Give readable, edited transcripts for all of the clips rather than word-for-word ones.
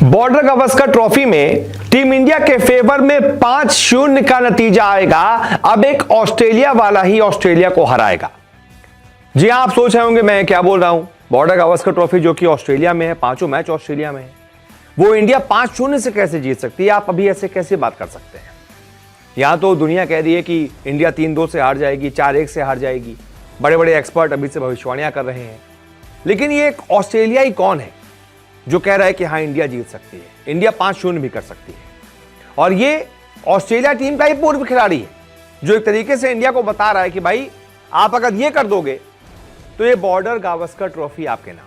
Border Gavaskar trophy में team India के favour में 5-0 का नतीजा आएगा। अब एक ऑस्ट्रेलिया वाला ही ऑस्ट्रेलिया को हराएगा। जी हां, आप सोच रहे होंगे मैं क्या बोल रहा हूं। बॉर्डर गावस्कर ट्रॉफी जो कि ऑस्ट्रेलिया में है, पांचों मैच ऑस्ट्रेलिया में है, वो इंडिया 5-0 से कैसे जीत सकती है? आप अभी ऐसे कैसे बात कर सकते हैं? यहां तो दुनिया कह रही है कि इंडिया 3-2 से हार जाएगी, 4-1 से हार जाएगी। बड़े बड़े एक्सपर्ट अभी से भविष्यवाणियां कर रहे हैं। लेकिन ये एक ऑस्ट्रेलियाई कौन है जो कह रहा है कि हाँ इंडिया जीत सकती है, इंडिया 5-0 भी कर सकती है? और ये ऑस्ट्रेलिया टीम का ही पूर्व खिलाड़ी है जो एक तरीके से इंडिया को बता रहा है कि भाई आप अगर ये कर दोगे तो ये बॉर्डर गावस्कर ट्रॉफी आपके नाम,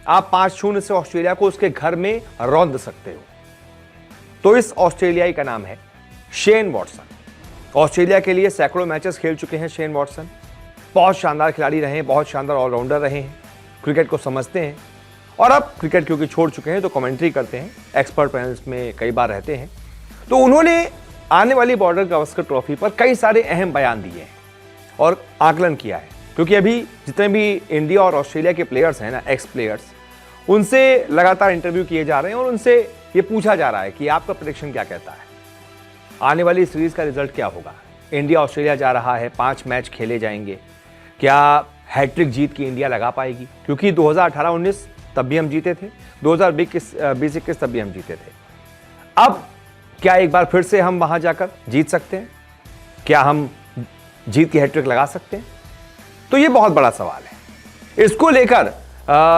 आप 5-0 से ऑस्ट्रेलिया को उसके घर में रौंद सकते हो। तो इस ऑस्ट्रेलियाई का नाम है शेन वॉटसन। ऑस्ट्रेलिया के लिए सैकड़ों मैचेस खेल चुके हैं शेन वॉटसन। बहुत शानदार खिलाड़ी रहे हैं, बहुत शानदार ऑलराउंडर रहे हैं, क्रिकेट को समझते हैं और अब क्रिकेट क्योंकि छोड़ चुके हैं तो कमेंट्री करते हैं, एक्सपर्ट पैनल्स में कई बार रहते हैं। तो उन्होंने आने वाली बॉर्डर गावस्कर ट्रॉफी पर कई सारे अहम बयान दिए हैं और आकलन किया है। क्योंकि अभी जितने भी इंडिया और ऑस्ट्रेलिया के प्लेयर्स हैं ना, एक्स प्लेयर्स, उनसे लगातार इंटरव्यू किए जा रहे हैं और उनसे ये पूछा जा रहा है कि आपका प्रेडिक्शन क्या कहता है, आने वाली सीरीज का रिजल्ट क्या होगा? इंडिया ऑस्ट्रेलिया जा रहा है, 5 मैच खेले जाएंगे, क्या हैट्रिक जीत की इंडिया लगा पाएगी? क्योंकि 2018-19 तब भी हम जीते थे, 2020-21 तब भी हम जीते थे। अब क्या एक बार फिर से हम वहां जाकर जीत सकते हैं? क्या हम जीत की हैट्रिक लगा सकते हैं? तो ये बहुत बड़ा सवाल है। इसको लेकर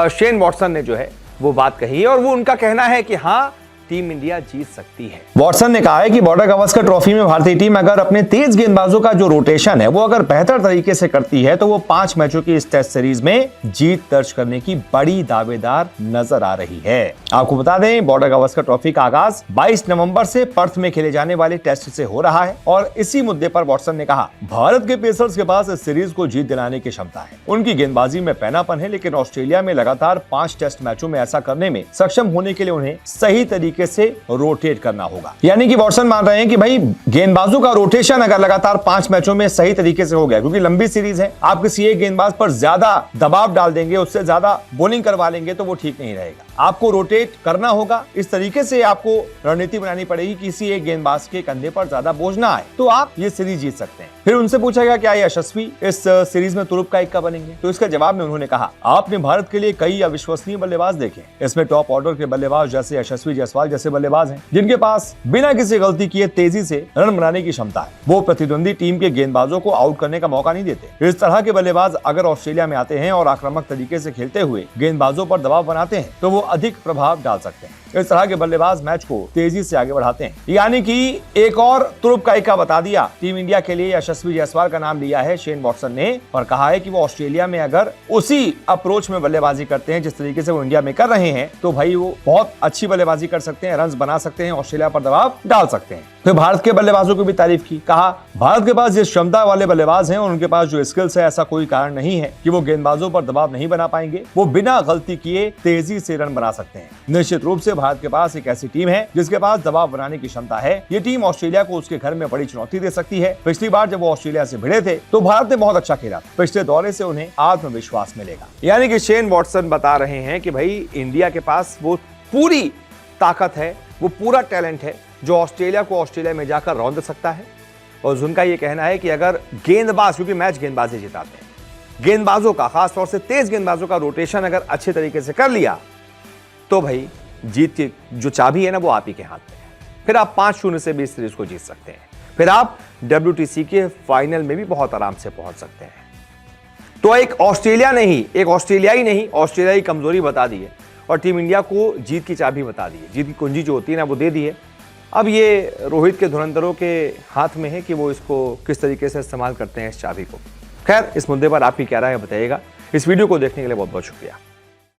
शेन वॉटसन ने जो है वो बात कही है और वो उनका कहना है कि हाँ टीम इंडिया जीत सकती है। वॉटसन ने कहा है कि बॉर्डर गावस्कर ट्रॉफी में भारतीय टीम अगर अपने तेज गेंदबाजों का जो रोटेशन है वो अगर बेहतर तरीके से करती है तो वो 5 मैचों की इस टेस्ट सीरीज में जीत दर्ज करने की बड़ी दावेदार नजर आ रही है। आपको बता दें, बॉर्डर गावस्कर ट्रॉफी का आगाज 22 नवंबर से पर्थ में खेले जाने वाले टेस्ट से हो रहा है और इसी मुद्दे पर वॉटसन ने कहा, भारत के पेसर्स के पास इस सीरीज को जीत दिलाने की क्षमता है, उनकी गेंदबाजी में पैनापन है, लेकिन ऑस्ट्रेलिया में लगातार 5 टेस्ट मैचों में ऐसा करने में सक्षम होने के लिए उन्हें सही तरीके से रोटेट करना होगा। यानी कि वॉटसन मान रहे हैं कि भाई गेंदबाजों का रोटेशन अगर लगातार 5 मैचों में सही तरीके से हो गया, क्योंकि लंबी सीरीज है, आप किसी एक गेंदबाज पर ज्यादा दबाव डाल देंगे, उससे ज्यादा बॉलिंग करवा लेंगे तो वो ठीक नहीं रहेगा। आपको रोटेट करना होगा, इस तरीके से आपको रणनीति बनानी पड़ेगी, किसी एक गेंदबाज के कंधे पर ज्यादा बोझ ना आए, तो आप ये सीरीज जीत सकते हैं। फिर उनसे पूछा गया क्या यशस्वी इस सीरीज में तुरुप का इक्का बनेंगे? तो इसका जवाब में उन्होंने कहा, आपने भारत के लिए कई अविश्वसनीय बल्लेबाज देखे, इसमें टॉप ऑर्डर के बल्लेबाज जैसे यशस्वी जायसवाल जैसे बल्लेबाज हैं जिनके पास बिना किसी गलती किए तेजी से रन बनाने की क्षमता है। वो प्रतिद्वंदी टीम के गेंदबाजों को आउट करने का मौका नहीं देते। इस तरह के बल्लेबाज अगर ऑस्ट्रेलिया में आते हैं और आक्रामक तरीके से खेलते हुए गेंदबाजों पर दबाव बनाते हैं तो वो अधिक प्रभाव डाल सकते हैं। इस तरह के बल्लेबाज मैच को तेजी से आगे बढ़ाते हैं। यानी कि एक और तुरुप का इक्का बता दिया। टीम इंडिया के लिए यशस्वी जायसवाल का नाम लिया है शेन वॉटसन ने और कहा है कि वो ऑस्ट्रेलिया में अगर उसी अप्रोच में बल्लेबाजी करते हैं जिस तरीके से वो इंडिया में कर रहे हैं तो भाई वो बहुत अच्छी बल्लेबाजी कर सकते हैं, रन बना सकते हैं, ऑस्ट्रेलिया पर दबाव डाल सकते हैं। फिर भारत के बल्लेबाजों की भी तारीफ की, कहा भारत के पास जिस क्षमता वाले बल्लेबाज हैं और उनके पास जो स्किल्स है, ऐसा कोई कारण नहीं है कि वो गेंदबाजों पर दबाव नहीं बना पाएंगे, वो बिना गलती किए तेजी से रन बना सकते हैं। निश्चित रूप से भारत के पास एक ऐसी टीम है जिसके पास दबाव बनाने की क्षमता है। ये टीम ऑस्ट्रेलिया को उसके घर में बड़ी चुनौती दे सकती है। पिछली बार जब वो ऑस्ट्रेलिया से भिड़े थे तो भारत ने बहुत अच्छा खेला, पिछले दौरे से उन्हें आत्मविश्वास मिलेगा। यानी कि शेन वॉटसन बता रहे हैं कि भाई इंडिया के पास वो पूरी ताकत है, वो पूरा टैलेंट है जो ऑस्ट्रेलिया को ऑस्ट्रेलिया में जाकर रौंद सकता है। और उनका ये कहना है कि अगर गेंदबाज, क्योंकि मैच गेंदबाजी जिताते हैं, गेंदबाजों का खासतौर से तेज गेंदबाजों का रोटेशन अगर अच्छे तरीके से कर लिया तो भाई जीत की जो चाबी है ना वो आप ही के हाथ में है। फिर आप 5-0 से भी इस सीरीज को जीत सकते हैं। फिर आप WTC के फाइनल में भी बहुत आराम से पहुंच सकते हैं। तो एक ऑस्ट्रेलिया नहीं, एक ऑस्ट्रेलियाई नहीं, ऑस्ट्रेलियाई कमजोरी बता दी है और टीम इंडिया को जीत की चाबी बता दी है, जीत की कुंजी जो होती है ना वो दे दी है। अब ये रोहित के धुरंधरों के हाथ में है कि वो इसको किस तरीके से इस्तेमाल करते हैं इस चाबी को। खैर, इस मुद्दे पर आपकी क्या राय है बताइएगा। इस वीडियो को देखने के लिए बहुत बहुत शुक्रिया।